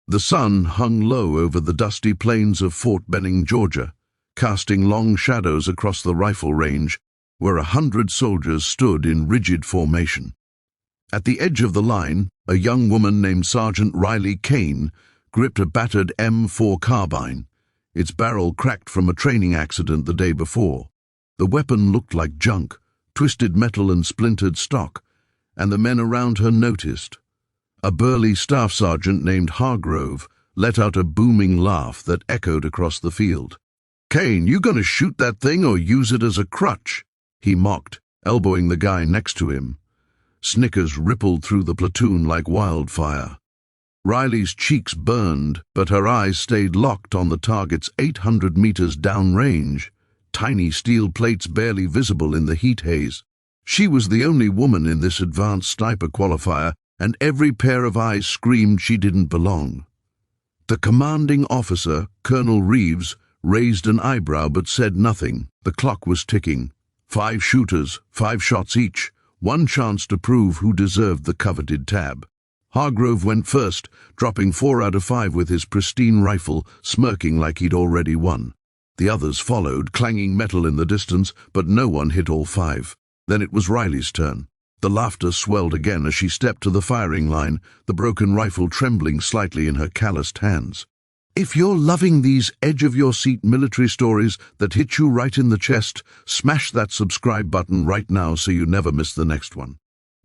The sun hung low over the dusty plains of Fort Benning, Georgia, casting long shadows across the rifle range where 100 soldiers stood in rigid formation. At the edge of the line, a young woman named Sergeant Riley Kane gripped a battered M4 carbine, its barrel cracked from a training accident the day before. The weapon looked like junk, twisted metal and splintered stock, and the men around her noticed. A burly staff sergeant named Hargrove let out a booming laugh that echoed across the field. "Kane, you gonna shoot that thing or use it as a crutch?" he mocked, elbowing the guy next to him. Snickers rippled through the platoon like wildfire. Riley's cheeks burned, but her eyes stayed locked on the target's 800 meters downrange, tiny steel plates barely visible in the heat haze. She was the only woman in this advanced sniper qualifier, and every pair of eyes screamed she didn't belong. The commanding officer, Colonel Reeves, raised an eyebrow but said nothing. The clock was ticking. 5 shooters, 5 shots each, one chance to prove who deserved the coveted tab. Hargrove went first, dropping 4 out of 5 with his pristine rifle, smirking like he'd already won. The others followed, clanging metal in the distance, but no one hit all 5. Then it was Riley's turn. The laughter swelled again as she stepped to the firing line, the broken rifle trembling slightly in her calloused hands. If you're loving these edge-of-your-seat military stories that hit you right in the chest, smash that subscribe button right now so you never miss the next one.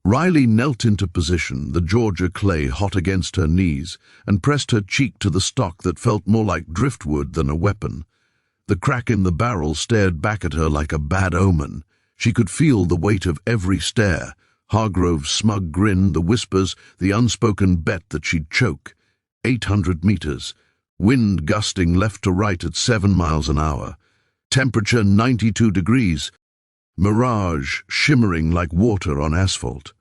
Riley knelt into position, the Georgia clay hot against her knees, and pressed her cheek to the stock that felt more like driftwood than a weapon. The crack in the barrel stared back at her like a bad omen. She could feel the weight of every stare. Hargrove's smug grin, the whispers, the unspoken bet that she'd choke. 800 meters. Wind gusting left to right at 7 miles an hour. Temperature 92 degrees. Mirage shimmering like water on asphalt.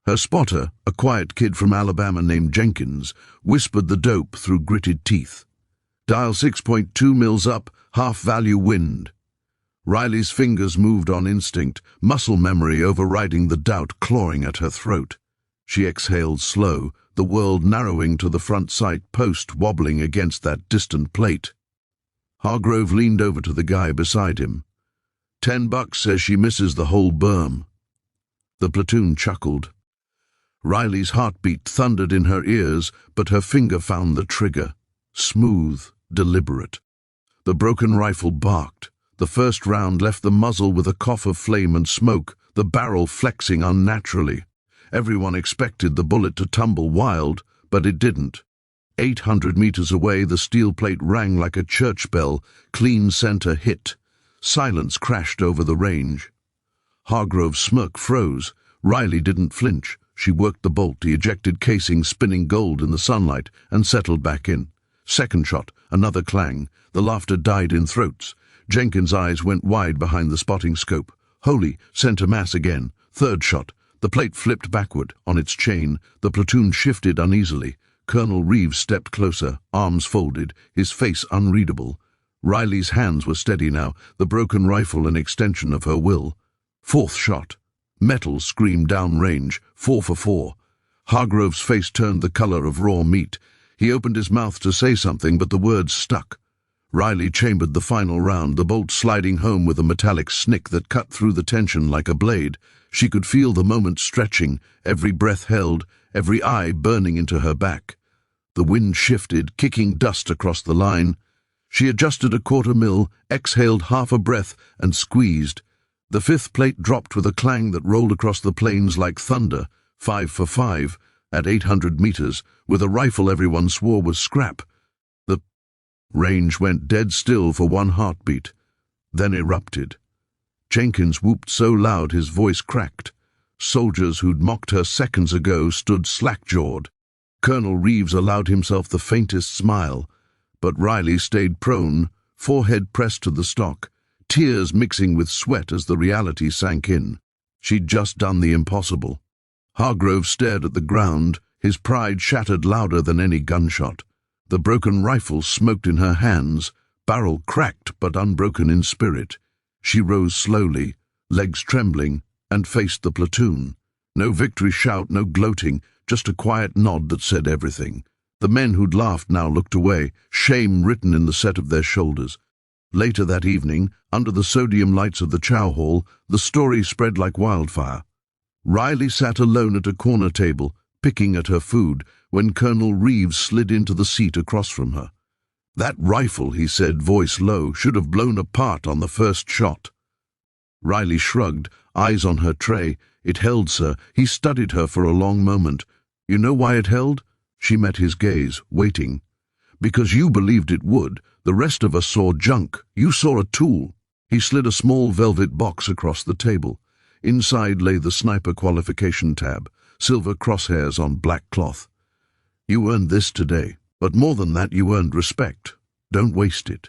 Her spotter, a quiet kid from Alabama named Jenkins, whispered the dope through gritted teeth. Dial 6.2 mils up, half-value wind. Riley's fingers moved on instinct, muscle memory overriding the doubt clawing at her throat. She exhaled slow, the world narrowing to the front sight post wobbling against that distant plate. Hargrove leaned over to the guy beside him. $10 says she misses the whole berm. The platoon chuckled. Riley's heartbeat thundered in her ears, but her finger found the trigger. Smooth, deliberate. The broken rifle barked. The first round left the muzzle with a cough of flame and smoke, the barrel flexing unnaturally. Everyone expected the bullet to tumble wild, but it didn't. 800 meters away, the steel plate rang like a church bell, clean center hit. Silence crashed over the range. Hargrove's smirk froze. Riley didn't flinch. She worked the bolt, the ejected casing spinning gold in the sunlight, and settled back in. Second shot, another clang. The laughter died in throats. Jenkins' eyes went wide behind the spotting scope. Holy, center mass again. Third shot. The plate flipped backward, on its chain. The platoon shifted uneasily. Colonel Reeves stepped closer, arms folded, his face unreadable. Riley's hands were steady now, the broken rifle an extension of her will. Fourth shot. Metal screamed downrange, 4 for 4. Hargrove's face turned the color of raw meat. He opened his mouth to say something, but the words stuck. Riley chambered the final round, the bolt sliding home with a metallic snick that cut through the tension like a blade. She could feel the moment stretching, every breath held, every eye burning into her back. The wind shifted, kicking dust across the line. She adjusted a 1/4 mil, exhaled half a breath, and squeezed. The fifth plate dropped with a clang that rolled across the plains like thunder, 5 for 5, at 800 meters, with a rifle everyone swore was scrap. The range went dead still for one heartbeat, then erupted. Jenkins whooped so loud his voice cracked. Soldiers who'd mocked her seconds ago stood slack-jawed. Colonel Reeves allowed himself the faintest smile, but Riley stayed prone, forehead pressed to the stock, tears mixing with sweat as the reality sank in. She'd just done the impossible. Hargrove stared at the ground, his pride shattered louder than any gunshot. The broken rifle smoked in her hands, barrel cracked but unbroken in spirit. She rose slowly, legs trembling, and faced the platoon. No victory shout, no gloating, just a quiet nod that said everything. The men who'd laughed now looked away, shame written in the set of their shoulders. Later that evening, under the sodium lights of the chow hall, the story spread like wildfire. Riley sat alone at a corner table, picking at her food, when Colonel Reeves slid into the seat across from her. "That rifle," he said, voice low, "should have blown apart on the first shot." Riley shrugged, eyes on her tray. "It held, sir." He studied her for a long moment. "You know why it held?" She met his gaze, waiting. "Because you believed it would. The rest of us saw junk. You saw a tool." He slid a small velvet box across the table. Inside lay the sniper qualification tab, silver crosshairs on black cloth. "You earned this today, but more than that, you earned respect. Don't waste it."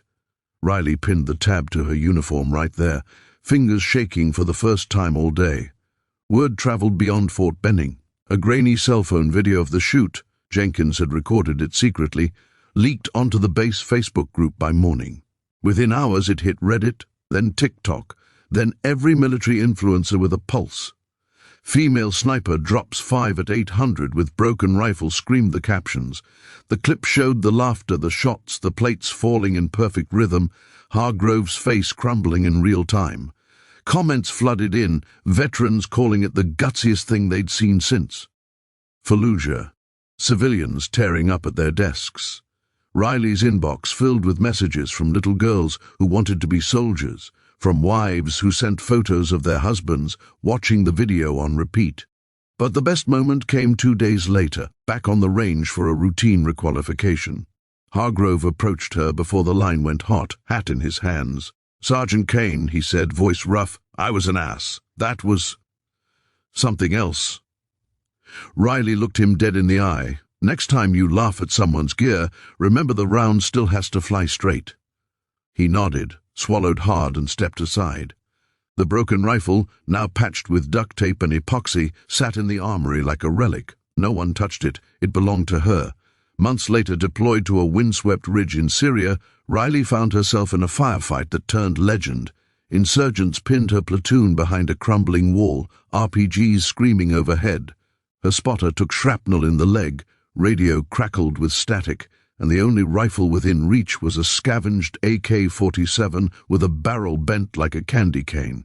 Riley pinned the tab to her uniform right there, fingers shaking for the first time all day. Word traveled beyond Fort Benning. A grainy cell phone video of the shoot, Jenkins had recorded it secretly, leaked onto the base Facebook group by morning. Within hours it hit Reddit, then TikTok, then every military influencer with a pulse. "Female sniper drops 5 at 800 with broken rifle," screamed the captions. The clip showed the laughter, the shots, the plates falling in perfect rhythm, Hargrove's face crumbling in real time. Comments flooded in, veterans calling it the gutsiest thing they'd seen since Fallujah. Civilians tearing up at their desks. Riley's inbox filled with messages from little girls who wanted to be soldiers, from wives who sent photos of their husbands, watching the video on repeat. But the best moment came 2 days later, back on the range for a routine requalification. Hargrove approached her before the line went hot, hat in his hands. "Sergeant Kane," he said, voice rough, "I was an ass. That was something else." Riley looked him dead in the eye. "Next time you laugh at someone's gear, remember the round still has to fly straight." He nodded, swallowed hard, and stepped aside. The broken rifle, now patched with duct tape and epoxy, sat in the armory like a relic. No one touched it. It belonged to her. Months later, deployed to a windswept ridge in Syria, Riley found herself in a firefight that turned legend. Insurgents pinned her platoon behind a crumbling wall, RPGs screaming overhead. Her spotter took shrapnel in the leg, radio crackled with static, and the only rifle within reach was a scavenged AK-47 with a barrel bent like a candy cane.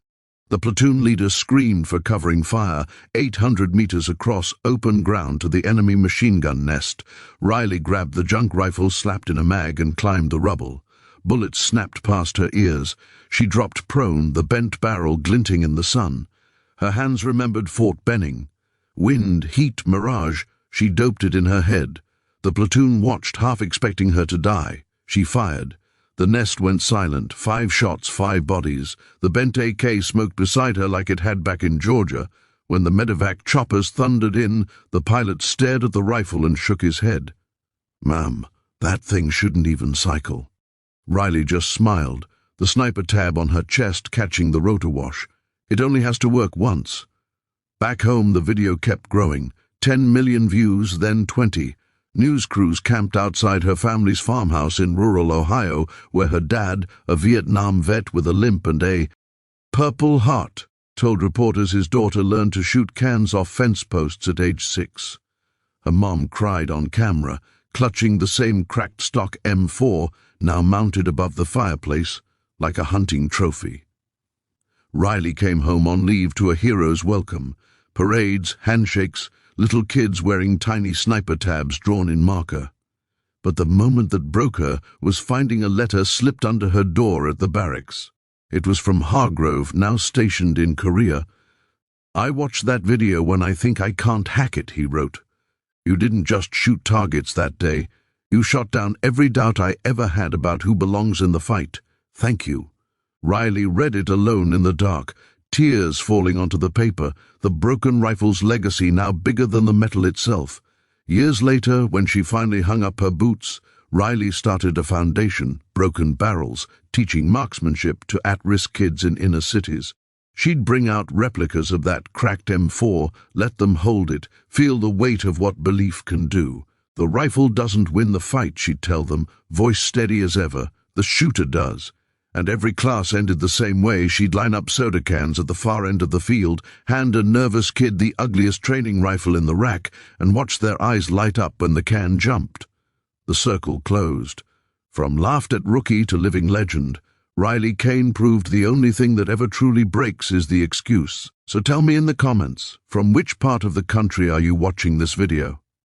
The platoon leader screamed for covering fire, 800 meters across open ground to the enemy machine gun nest. Riley grabbed the junk rifle slapped in a mag and climbed the rubble. Bullets snapped past her ears. She dropped prone, the bent barrel glinting in the sun. Her hands remembered Fort Benning. Wind, heat, mirage. She doped it in her head. The platoon watched, half expecting her to die. She fired. The nest went silent. 5 shots, 5 bodies. The bent AK smoked beside her like it had back in Georgia. When the medevac choppers thundered in, the pilot stared at the rifle and shook his head. "Ma'am, that thing shouldn't even cycle." Riley just smiled, the sniper tab on her chest catching the rotor wash. "It only has to work once." Back home, the video kept growing. 10 million views, then 20. News crews camped outside her family's farmhouse in rural Ohio, where her dad, a Vietnam vet with a limp and a Purple Heart, told reporters his daughter learned to shoot cans off fence posts at age 6. Her mom cried on camera, clutching the same cracked stock M4, now mounted above the fireplace, like a hunting trophy. Riley came home on leave to a hero's welcome. Parades, handshakes, little kids wearing tiny sniper tabs drawn in marker. But the moment that broke her was finding a letter slipped under her door at the barracks. It was from Hargrove, now stationed in Korea. "I watched that video when I think I can't hack it," he wrote. "You didn't just shoot targets that day. You shot down every doubt I ever had about who belongs in the fight. Thank you." Riley read it alone in the dark, tears falling onto the paper, the broken rifle's legacy now bigger than the metal itself. Years later, when she finally hung up her boots, Riley started a foundation, Broken Barrels, teaching marksmanship to at-risk kids in inner cities. She'd bring out replicas of that cracked M4, let them hold it, feel the weight of what belief can do. The rifle doesn't win the fight, she'd tell them, voice steady as ever. The shooter does. And every class ended the same way. She'd line up soda cans at the far end of the field, hand a nervous kid the ugliest training rifle in the rack, and watch their eyes light up when the can jumped. The circle closed. From laughed at rookie to living legend, Riley Kane proved the only thing that ever truly breaks is the excuse. So tell me in the comments, from which part of the country are you watching this video?